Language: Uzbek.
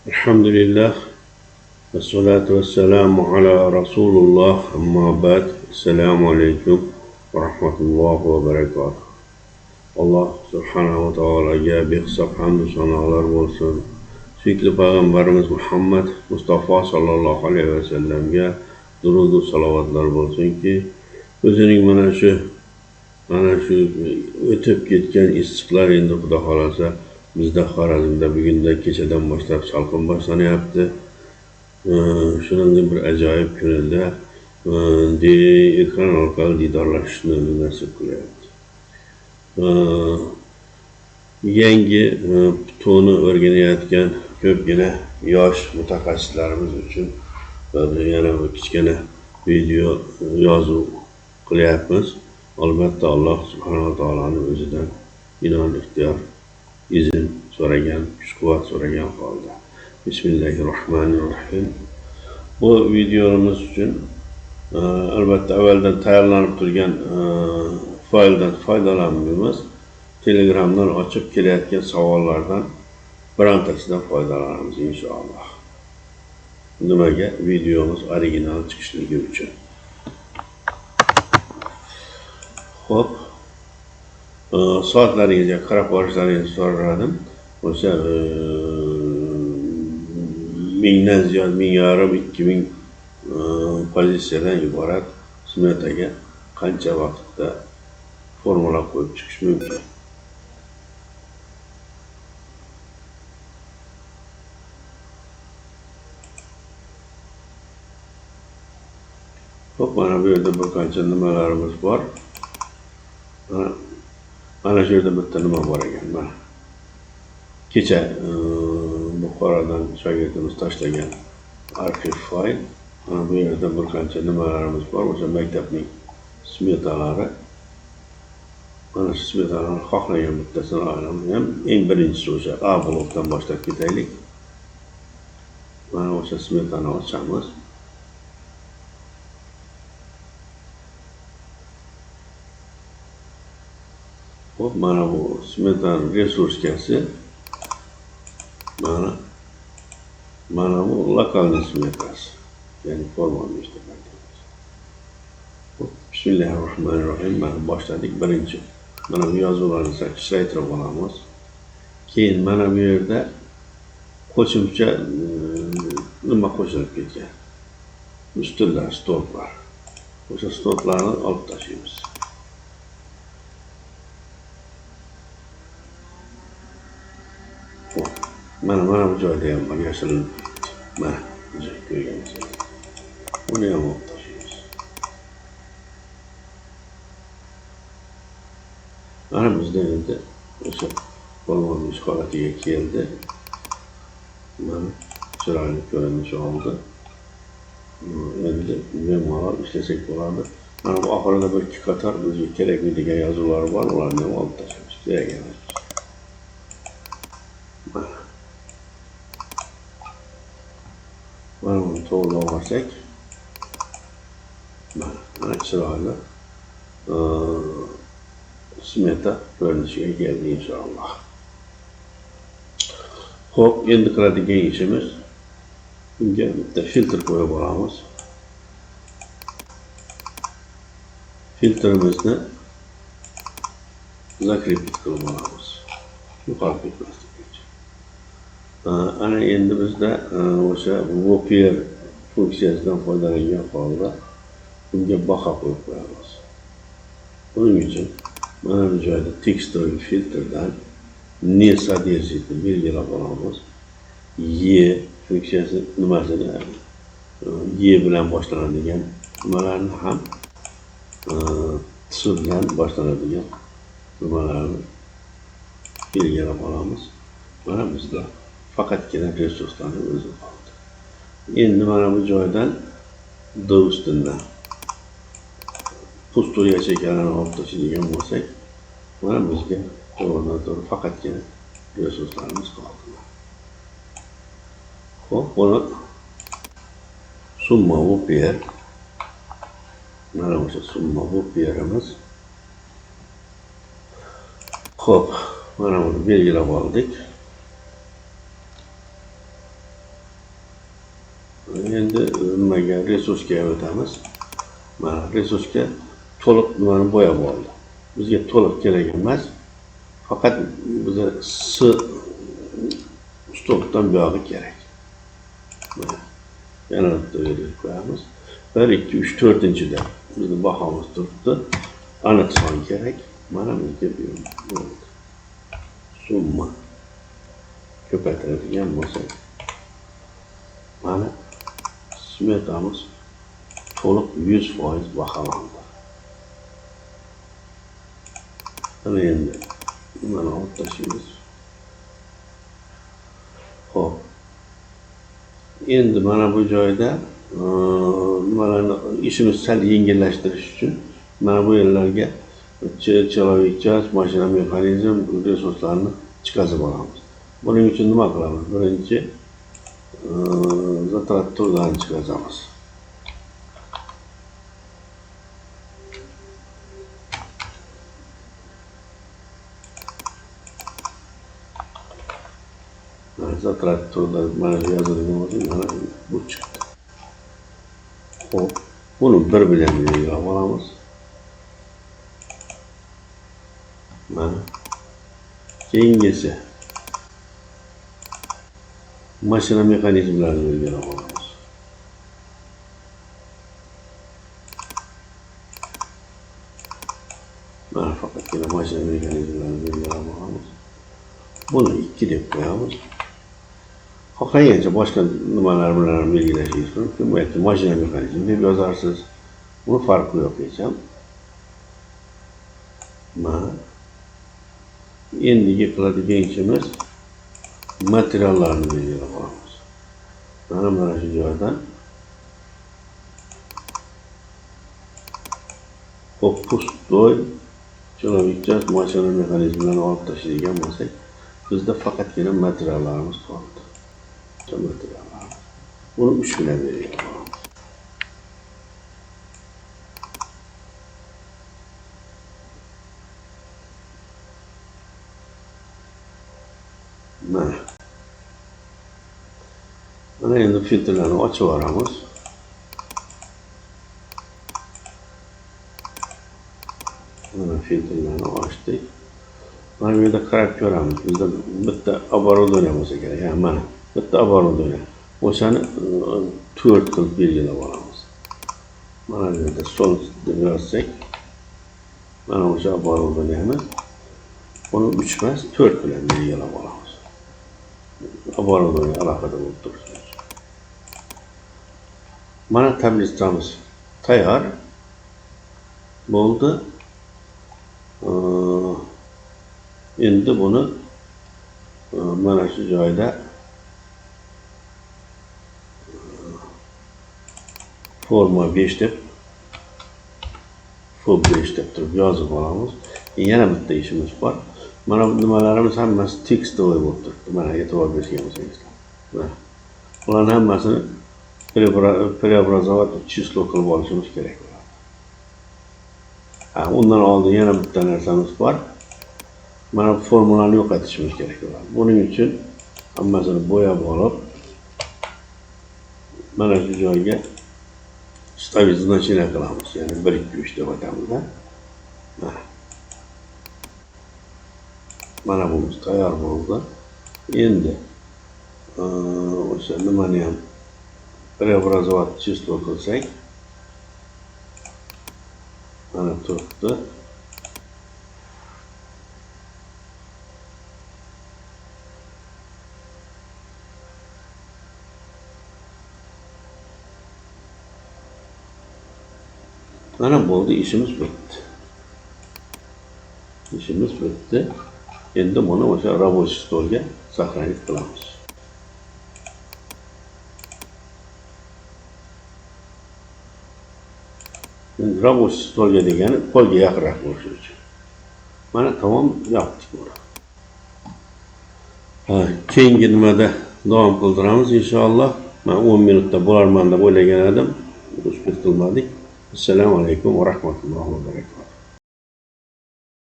Elhamdülillah ve salatu ve selamu ala Resulullah amma ba'd. Esselamu aleyküm ve rahmetullahi ve berekatuhu. Allah subhanahu ve teala'ya bir hesap hamdü sanalar olsun. Sürekli Peygamberimiz Muhammed Mustafa sallallahu aleyhi ve sellem'e durudu salavatlar olsun ki özünün mana şu ötüp ketken istiqlar endi Xudo xolasa bizde Xorazmda bugün kechadan boshlab salqin boshlanyapti. Shuningdek bir ajoyib kunida ekran orqali diydorlashishni nasib qilyapti. Yangi Pythonni o'rganayotgan ko'pgina yosh mutaxassislarimiz uchun yana bir kichkina video yozuv qilyapmiz. Albatta Allah subhanahu wa ta'alaning o'zidan inon ixtiyor izin so'ragan, kuch-quvvat so'ragan holda. Bismillahirrohmanirrohim. Bu videomiz uchun albatta avvaldan tayyorlanib turgan fayldan foydalanmaymiz. Telegramdan ochib kelayotgan savollardan birontasidan foydalanamiz inshaalloh. Nimaga? Videomiz original chiqishligi uchun. Xo'p, soatlaringizga qarab borishlaringizni so'radim. O'sha 1000dan ziyod, 1000 pozitsiyadan iborat smetaga qancha vaqtda formula qo'yib chiqish mumkin? Xo'p, mana bu yerda bir qancha nimalarimiz bor. Mana shu yerda bitta nima bor ekan. Mana kecha Buxorodan shogirdimiz tashlagan arxiv fayl. Mana bu yerda bir qancha nimalarimiz bor. O'sha maktabning smetalari. Mana shu smetalarni xohlagan bittasini olaman. Ham eng birinchisi o'sha A blokdan boshlab ketaylik. Mana o'sha smetani ochamiz. Hop, mana bu smetana resurskasi. Mana bu lokalniy smetasi. Yani formalni işte aytamiz. Bismillahirrohmanirrohim. Mana boshladik. Birinchi mana bu yozuvlarni saytirib olamiz. Keyin mana bu yerda qo'shimcha nima qo'shilib ketgan. Ustunlar, stolplar. O'sha stolplarni olib tashlaymiz. Mana bu joyda ham bor yashirinib ketdi. Mana ko'rganingizdek. Buni ham olib tashlaymiz. Mana bizda endi o'sha formalniy holatiga keldi. Mana chiroyli ko'rinish oldi. Endi bemalol ishlasak bo'ladi. Mana bu oxirida bir ikki qator bizga kerakli degan yozuvlar bor, ularni ham olib tashlaymiz. Kerak emas. Mana buni to'g'rilab olsak, mana chiroyli smeta ko'rinishiga keldi inshaalloh. Xo'p, endi qiladigan ishimiz bunga bitta filtr qo'yib olamiz. Filtrimizni zakrepit qilib olamiz. Yuqori ketmaslik uchun. Ana endi bizda o'sha Wopper funksiyasidan foydalangan holda bunga baho qo'yib qo'yamiz. Buning uchun mana bu joyda tekstoviy filtrdan ne sodержitni belgilab olamiz. Y funksiyasi nimasini Y bilan boshlanadigan nimalarni ham T bilan boshlanadigan nimalarni belgilab olamiz. Mana bizda faqatgina resurslarni o'zi qoldi. Endi mana bu joydan D ustundan pustur yacheykalarni olib tashlaydigan bo'lsak, mana bizga to'g'ridan-to'g'ri faqatgina resurslarimiz qoldi. Xo'p, buni summa Wopper. Mana o'sha summa Wopperimiz. Xo'p, Mana buni belgilab oldik. Endi nimaga, resursga o'tamiz. Mana resursga to'liq nimani bo'yab oldi. Bizga to'liq kerak emas. Faqat bize stokdan bir yog'i kerak. Yana bitta koyamiz. 1, 2, 3, 4-de bizni bahomiz turibdi. Aniq son kerak. Mana bizga summa ko'paytiradigan bo'lsak, mana smetamiz to'liq 100% baholandi. Ana endi mana olib tashlaymiz. Xo'p. Endi mana bu joyda nimalarni ishimiz sal yengillashtirish uchun mana bu yerlarga человек час, mashina mexanizm resurslarni chiqazib olamiz. Buning uchun nima qilamiz? Birinchi zatrat turlarini chiqazamiz. Zatrat turlar mana yozilgan bo'lsa, mana bu chiqdi. Xo'p, buni bir bilan belgilab olamiz. Mana keyingisi mashina mexanizmlarini belgilab olamiz. Mana faqatgina mashina mexanizmlarini belgilab olamiz. Buni 2 deb qo'yamiz. Xohlagancha boshqa nimalar bilan belgilashingiz mumkin. Bu yerda mashina mexanizmi deb yozarsiz. Buni farqi yo'q hech ham. Mana endigi qiladigan ishimiz materiallarni belgilab olamiz. Mana shu joydan pusтой человек час mashina mexanizmlarini olib tashlaydigan bo'lsak, bizda faqatgina materiallarimiz qoldi. Bunu 3 bilan belgilab olamiz. Mana endi filtrlarni ochib yuboramiz. Mana filtrlarni ochdik. Mana bu yerda qarab ko'ramiz. Bizda bitta оборудование bo'lsa kerak. Yani mana bitta оборудование. O'shani 4 qilib belgilab olamiz. Mana bu yerda sol deb yozsak, mana o'sha оборудованияni buni 3 emas, 4 bilan belgilab olamiz. Оборудование alohida bo'lib turibdi. Mana tablitsamiz tayyor bo'ldi. Endi buni mana shu joyda forma 5 deb FOB 5 deb turib yozib olamiz. Yana bitta ishimiz bor. Mana bu nimalarimiz hammasi tekstovoy bo'lib turibdi. Mana e'tibor bergan bo'lsangizlar. Mana bularning hammasini преобразовать число qilib olishimiz kerak bo'ladi. Undan oldin yana bitta narsamiz bor. Mana bu formulani yo'qotishimiz kerak bo'ladi. Buning uchun hammasini bo'yab olib, mana shu joyga stavить значение qilamiz. Ya'ni 1 2 3 deb aytamiz. Mana bu tayyor bo'ldi. Endi o'sha nimani ham преобразовать число qilsak, mana turibdi. Mana bo'ldi, ishimiz bitdi. İşimiz bitti. Endi buni o'sha рабочий stolga сохранить qilamiz. Рабочий stolga degani qo'lga yaqinroq bo'lishi uchun. Mana tamom yaptık buni. Keyingi nimada davom qildiramiz inshaalloh. Men 10 minutda bo'larman deb o'ylagan edim. Uspet qilmadik. Assalomu alaykum va rahmatullohi va barakatuh.